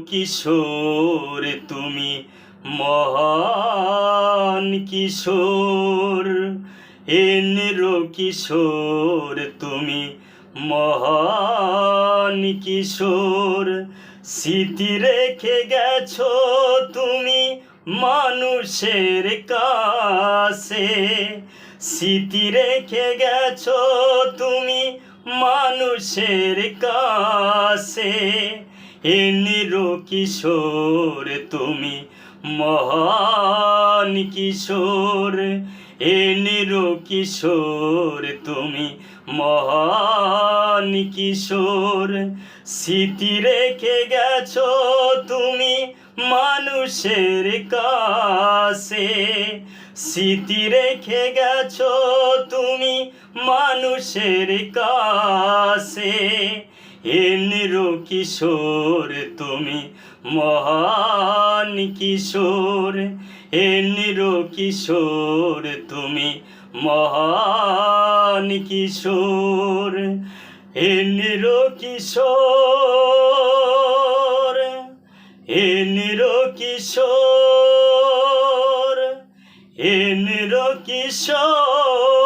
কিশোর তুমি মহান কিশোর। কিশোর তুমি মহান কিশোর। স্মৃতি রেখে গেছো তুমি মানুষের কাছে। স্মৃতি রেখে গেছো তুমি মানুষের কাছে। কিশোর তুমি মহান কিশোর। কিশোর তুমি মহান কিশোর। স্মৃতি রেখে গেছো তুমি মানুষের কাছে। স্মৃতি রেখে গেছো তুমি মানুষের কাছে। কিশোর তুমি মহান কিশোর। কিশোর তুমি মহান কিশোর। কিশোর কিশোর কিশোর।